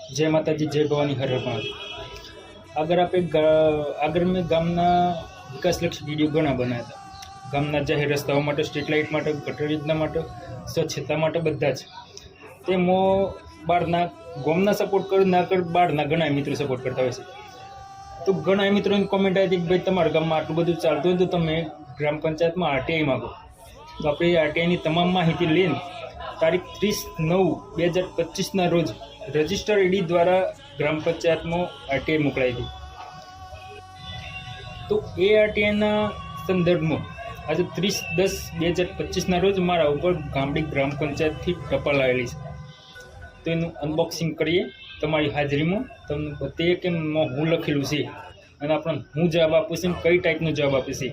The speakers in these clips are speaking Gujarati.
जय माताजी जय भवानी हर हर महादेव। આગળ મેં ગામના વિકાસલક્ષી વિડીયો ઘણા બનાવ્યા હતા। ગામના જાહેર રસ્તાઓ માટે, સ્ટ્રીટ લાઇટ માટે, ગટર યોજના માટે, સ્વચ્છતા માટે બધા જ તેમાં બહારના ગામના સપોર્ટ કરી ના કર બહારના ઘણા મિત્રો સપોર્ટ કરતા હોય છે। તો ઘણા મિત્રોની કોમેન્ટ આવી હતી કે ભાઈ તમારા ગામમાં આટલું બધું ચાલતું હોય તો તમે ગ્રામ પંચાયતમાં આરટીઆઈ માગો। તો આપણે આરટીઆઈની તમામ માહિતી લઈને તારીખ 30/9/2025ના રોજ રજિસ્ટર ઈડી દ્વારા ગ્રામ પંચાયતમાં આરટીઆઈ મોકલાઈ હતી। તો એ આરટીઆઈના સંદર્ભમાં આજે 30/10/2025ના રોજ મારા ઉપર ગામડી ગ્રામ પંચાયતથી ટપાલ આવેલી છે। તો એનું અનબોક્સિંગ કરીએ તમારી હાજરીમાં, તમને બતાવીએ કે હું લખેલું છે અને આપણને હું જવાબ આપું છું, કઈ ટાઈપનો જવાબ આપે છે।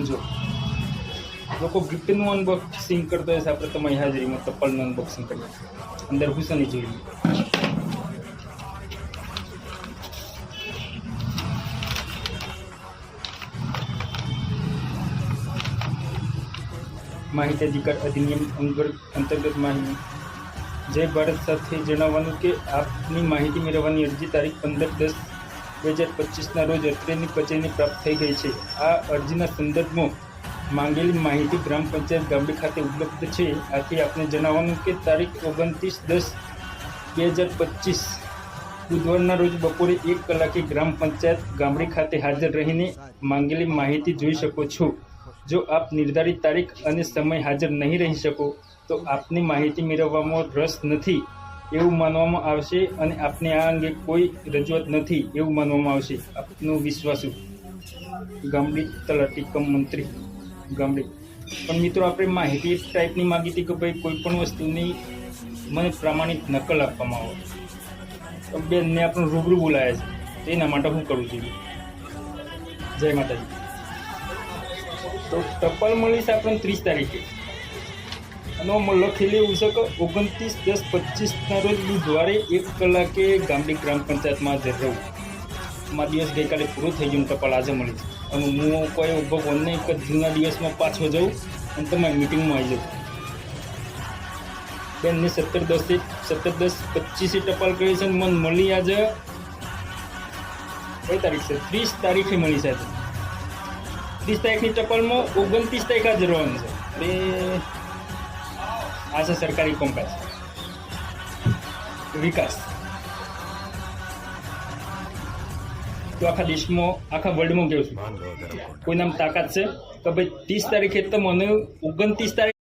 જો લોકો ગિફ્ટનું અનબોક્સિંગ કરતા હોય છે, આપણે તમારી હાજરીમાં ટપાલનું અનબોક્સિંગ કરીએ। અંદર હુસની જોઈએ માહિતી અધિકાર અધિનિયમ અંતર્ગત માહિતી જય ભારત સાથે જણાવવાનું કે આપની માહિતી મેળવવાની અરજી તારીખ 15/10/2025ના રોજ અત્રેની કચેરીને પ્રાપ્ત થઈ ગઈ છે। આ અરજીના સંદર્ભમાં માંગેલી માહિતી ગ્રામ પંચાયત ગામડી ખાતે ઉપલબ્ધ છે। આથી આપને જણાવવાનું કે તારીખ 29/10/2025 બુધવારના રોજ બપોરે 1 કલાકે ગ્રામ પંચાયત ગામડી ખાતે હાજર રહીને માંગેલી માહિતી જોઈ શકો છો। જો આપ નિર્ધારિત તારીખ અને સમય હાજર નહીં રહી શકો તો આપની માહિતી મેળવવામાં રસ નથી એવું માનવામાં આવશે અને આપને આ અંગે કોઈ રજૂઆત નથી એવું માનવામાં આવશે। આપનું વિશ્વાસુ ગામડી તલાટી કમ મંત્રી ગામડી। પણ મિત્રો આપણે માહિતી ટાઈપની માગી હતી કે ભાઈ કોઈ પણ વસ્તુની મને પ્રામાણિક નકલ આપવામાં આવે, તો બેનને આપણે રૂબરૂ બોલાયા છે, એના માટે હું કરું છું। જય માતાજી। તો ટપાલ મળી છે આપણને 30 તારીખે અને લખેલું એવું છે કે 29/10/25ના રોજ બુધવારે 1 કલાકે ગામડી ગ્રામ પંચાયતમાં હાજર રહું। મારા દિવસ ગઈકાલે પૂરો થઈ ગયો, ટપાલ આજે મળી છે અને હું કોઈ ભગવાન નહીં કે જૂના દિવસમાં પાછો જાઉં અને તમારી મિટિંગમાં આવી જાઉં। બેનને 17/10/25 ટપાલ કરી છે અને મને મળી આજે કઈ તારીખ છે? 30 તારીખે મળી છે। 30 તારીખની ટપાલમાં 29 તારીખ હાજર રહેવાનું છે। એટલે આ છે સરકારી કામકાજ, વિકાસ। તો આખા દેશમાં, આખા વર્લ્ડમાં કેવું છું, કોઈ નામ તાકાત છે કે ભાઈ 30 તારીખે તો મને 29 તારીખ